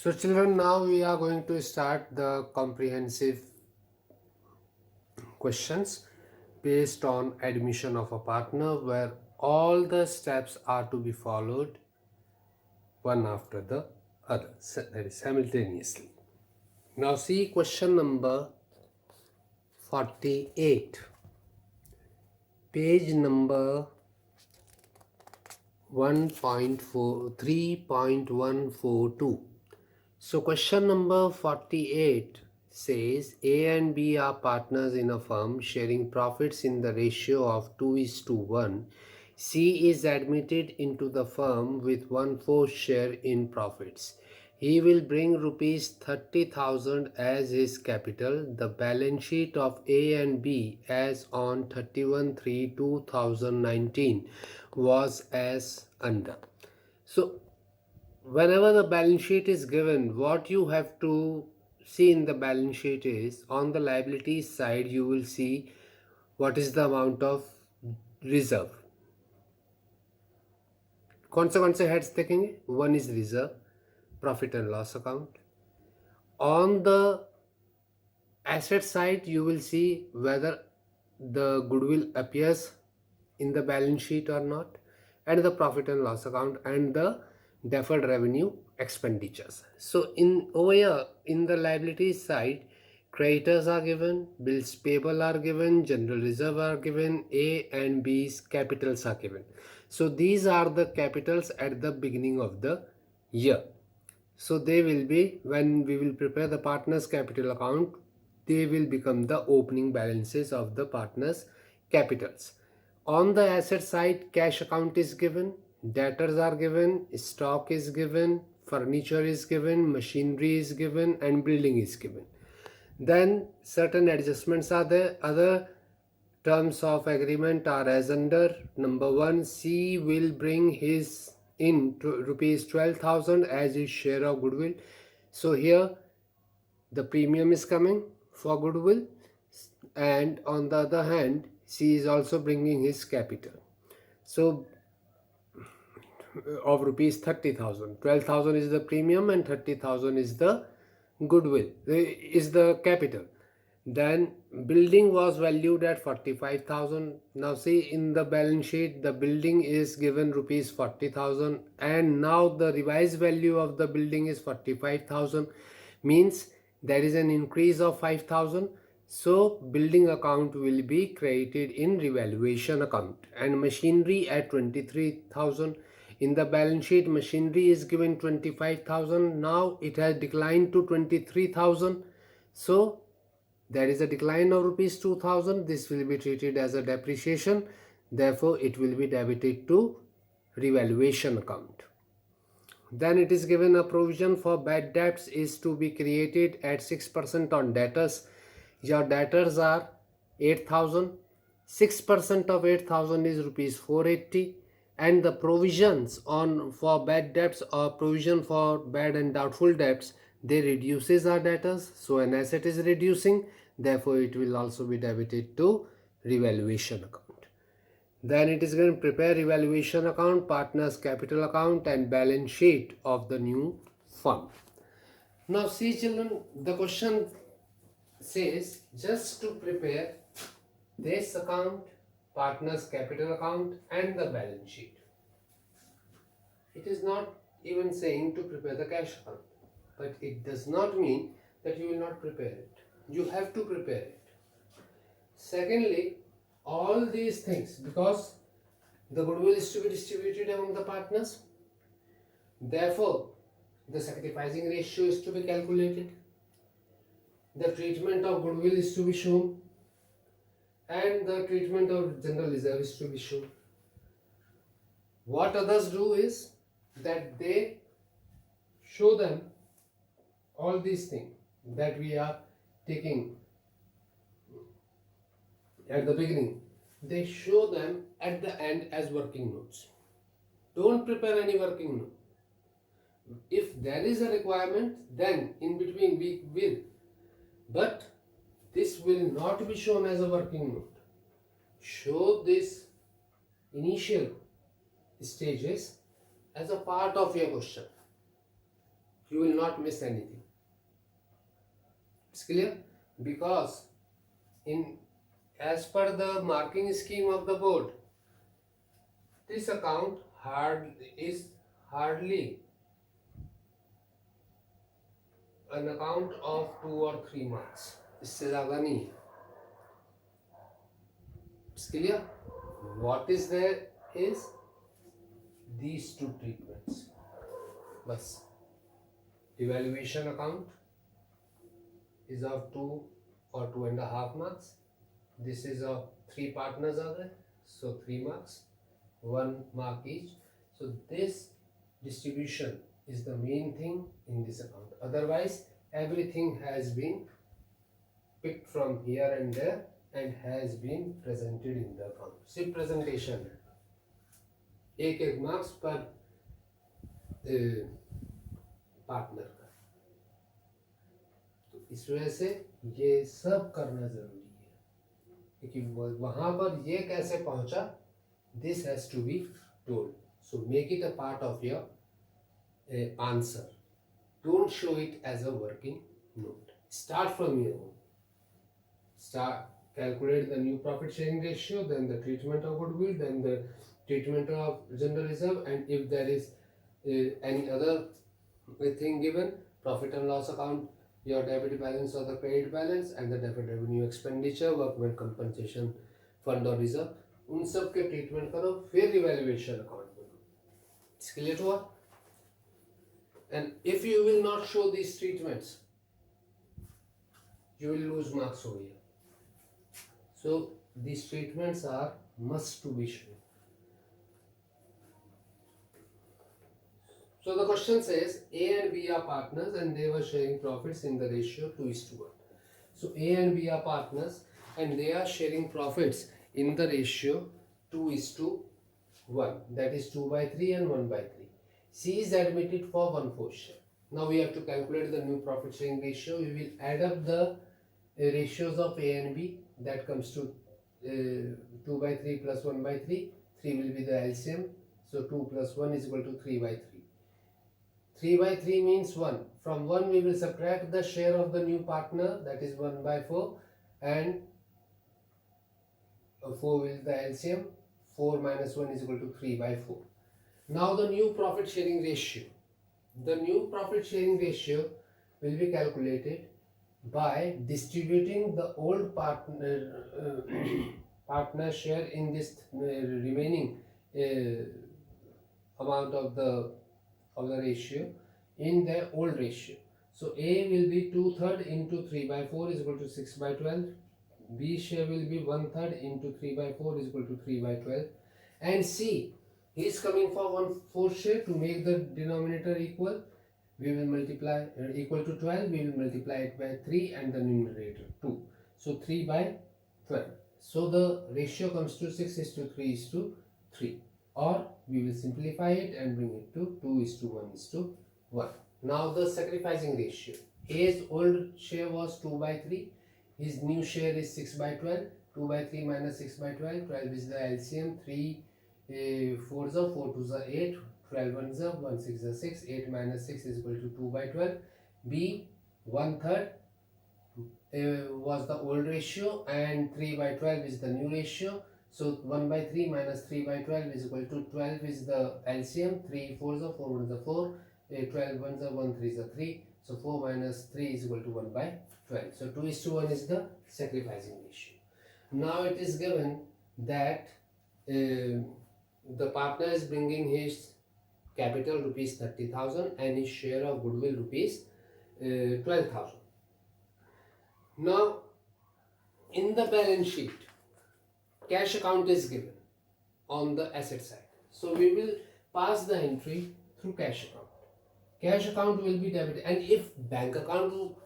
So children, now we are going to start the comprehensive questions based on admission of a partner where all the steps are to be followed one after the other, that is simultaneously. Now see question number 48, page number 3.142. So question number 48 says A and B are partners in a firm sharing profits in the ratio of 2:1. C is admitted into the firm with 1/4 share in profits. He will bring rupees 30,000 as his capital. The balance sheet of A and B as on 31/3/2019 was as under. So whenever the balance sheet is given, what you have to see in the balance sheet is on the liabilities side you will see what is the amount of reserve. कौन से heads देखेंगे? One is reserve, profit and loss account. On the asset side you will see whether the goodwill appears in the balance sheet or not, and the profit and loss account and the deferred revenue expenditures. So in over here in the liabilities side, creditors are given, bills payable are given, general reserve are given, A and B's capitals are given. So these are the capitals at the beginning of the year. So they will be, when we will prepare the partners capital account, they will become the opening balances of the partners capitals. On the asset side, cash account is given, debtors are given, stock is given, furniture is given, machinery is given, and building is given. Then certain adjustments are there. Other terms of agreement are as under. Number 1, C will bring his in rupees 12,000 as his share of goodwill. So here the premium is coming for goodwill, and on the other hand C is also bringing his capital. So of rupees 30,000, 12,000 is the premium and 30,000 is the goodwill, is the capital. Then building was valued at 45,000. Now see in the balance sheet the building is given rupees 40,000 and now the revised value of the building is 45,000, means there is an increase of 5,000. So building account will be created in revaluation account, and machinery at 23,000. In the balance sheet machinery is given 25,000, now it has declined to 23,000. So there is a decline of rupees 2,000. This will be treated as a depreciation, therefore it will be debited to revaluation account. Then it is given a provision for bad debts is to be created at 6% on debtors. Your debtors are 8,000. 6% of 8,000 is rupees 480, and the provisions on for bad debts or provision for bad and doubtful debts, they reduces our debtors. So an asset is reducing, therefore it will also be debited to revaluation account. Then it is going to prepare revaluation account, partners capital account, and balance sheet of the new firm. Now see children, the question says just to prepare this account, partners capital account, and the balance sheet. It is not even saying to prepare the cash account, but it does not mean that you will not prepare it. You have to prepare it. Secondly, all these things, because the goodwill is to be distributed among the partners, therefore the sacrificing ratio is to be calculated, the treatment of goodwill is to be shown, and the treatment of general reserve is to be shown. What others do is that they show them all these things that we are taking at the beginning, they show them at the end as working notes. Don't prepare any working note. If there is a requirement, then in between we will, but this will not be shown as a working note. Show this initial stages as a part of your question. You will not miss anything. It's clear? Because as per the marking scheme of the board, this account is hardly an account of 2 or 3 marks. इससे ज़्यादा नहीं है. It's clear? What is there is these two treatments. बस. Evaluation account is of 2 or 2.5 marks. This is of 3 partners are there, so 3 marks, 1 mark each. So this distribution is the main thing in this account. Otherwise, everything has been picked from here and there and has been presented in the account. सिर्फ presentation है. एक marks per partner का. तो इस वजह से ये सब करना जरूरी है, क्योंकि वहां पर ये कैसे पहुंचा, this has to be told. So make it a part of your answer. Don't show it as a working note. Start from your own. Calculate the new profit sharing ratio, then the treatment of goodwill, then the treatment of general reserve, and if there is any other thing given, profit and loss account, your debit balance or the credit balance, and the deferred revenue expenditure, workmen compensation fund or reserve, उन सब के treatment करो, फिर evaluation account बनो. It's clear to all? And if you will not show these treatments, you will lose marks over here. So these treatments are must to be shown. So the question says A and B are partners and they were sharing profits in the ratio 2:1. So A and B are partners and they are sharing profits in the ratio 2:1. That is 2/3 and 1/3. C is admitted for 1/4 share. Now we have to calculate the new profit sharing ratio. We will add up the ratios of A and B. That comes to 2/3 plus 1/3. 3 will be the LCM. So 2 plus 1 is equal to 3/3. 3/3 means 1. From 1 we will subtract the share of the new partner, that is 1/4, and 4 will be the LCM. 4 minus 1 is equal to 3/4. Now the new profit sharing ratio. The new profit sharing ratio will be calculated by distributing the old partner share in this remaining amount of the ratio in the old ratio. So A will be 2/3 into 3/4 is equal to 6/12. B share will be 1/3 into 3/4 is equal to 3/12. And C, he is coming for 1/4 share. To make the denominator equal, we will multiply equal to 12. We will multiply it by 3 and the numerator 2. So 3/12. So the ratio comes to 6:3:3. Or we will simplify it and bring it to 2:1:1. Now the sacrificing ratio. A's old share was 2/3. His new share is 6/12. 2/3 minus 6/12. 12 is the LCM. 3 4s are 4 2s are 8. 12 1s are 1 6 are 6. 8 minus 6 is equal to 2/12. B 1/3 was the old ratio and 3/12 is the new ratio. So 1/3 minus 3/12 is equal to 12 is the LCM. 3 4s are 4 1s are 4. 12 1s are 1 3s are 3. So 4 minus 3 is equal to 1/12. So 2:1 is the sacrificing ratio. Now it is given that the partner is bringing his capital rupees 30,000 and his share of goodwill rupees 12,000. Now in the balance sheet, cash account is given on the asset side. So we will pass the entry through cash account. Cash account will be debited, and if bank account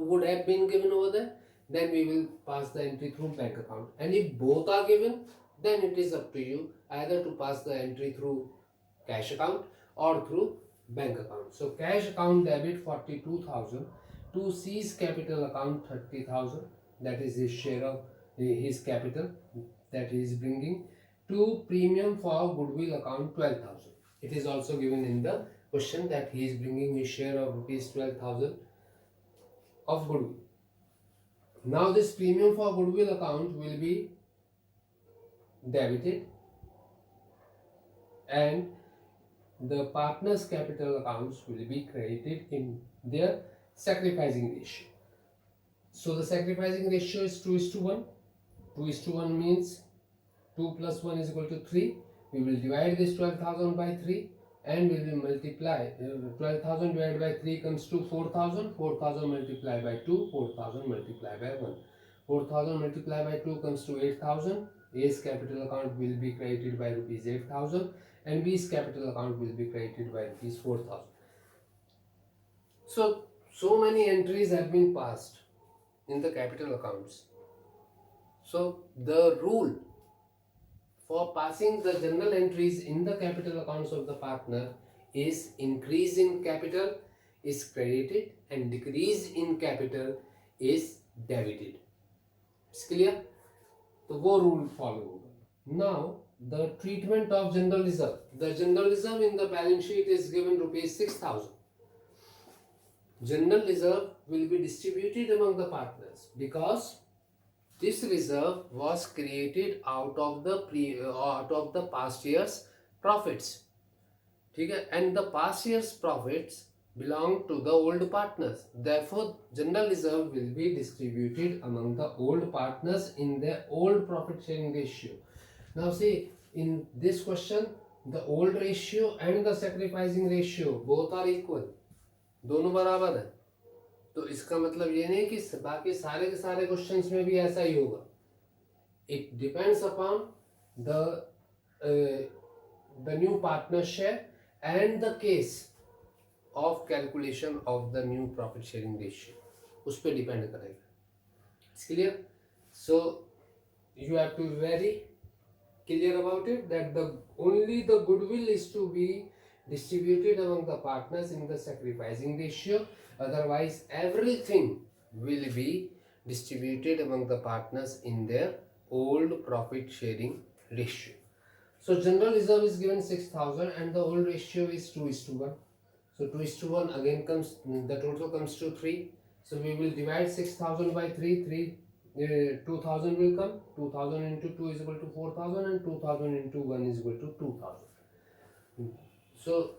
would have been given over there, then we will pass the entry through bank account. And if both are given, then it is up to you either to pass the entry through cash account or through bank account. So cash account debit 42,000 to C's capital account 30,000, that is his share of his capital that he is bringing, to premium for goodwill account 12,000. It is also given in the question that he is bringing a share of rupees 12,000 of goodwill. Now this premium for goodwill account will be debited and the partners capital accounts will be credited in their sacrificing ratio. So the sacrificing ratio is 2 is to 1. 2 is to 1 means 2 plus 1 is equal to 3. We will divide this 12,000 by 3 and we will multiply. 12,000 divided by 3 comes to 4,000. 4,000 multiplied by 2, 4,000 multiplied by 1. 4,000 multiplied by 2 comes to 8,000. A's capital account will be credited by rupees 8,000 and B's capital account will be credited by rupees 4,000. So many entries have been passed in the capital accounts. So the rule for passing the journal entries in the capital accounts of the partner is increase in capital is credited and decrease in capital is debited. It's clear? तो वो rule follow होगा. Now the treatment of general reserve. The general reserve in the balance sheet is given rupees 6,000. General reserve will be distributed among the partners because this reserve was created out of the past year's profits. ठीक है? And the past year's profits belong to the old partners. Therefore, general reserve will be distributed among the old partners in their old profit sharing ratio. Now see, in this question, the old ratio and the sacrificing ratio both are equal. दोनों बराबर है. तो इसका मतलब ये नहीं कि बाकी सारे के सारे क्वेश्चंस में भी ऐसा ही होगा. It depends upon the new partner share and the case of calculation of the new profit sharing ratio. उस पे डिपेंड करेगा. It's clear? So you have to be very clear about it that only the goodwill is to be distributed among the partners in the sacrificing ratio. Otherwise, everything will be distributed among the partners in their old profit sharing ratio. So general reserve is given 6,000 and the old ratio is 2 is to 1. So 2 is to 1 again comes, the total comes to 3. So we will divide 6,000 by 3. 2,000 will come. 2,000 into 2 is equal to 4,000 and 2,000 into 1 is equal to 2,000. So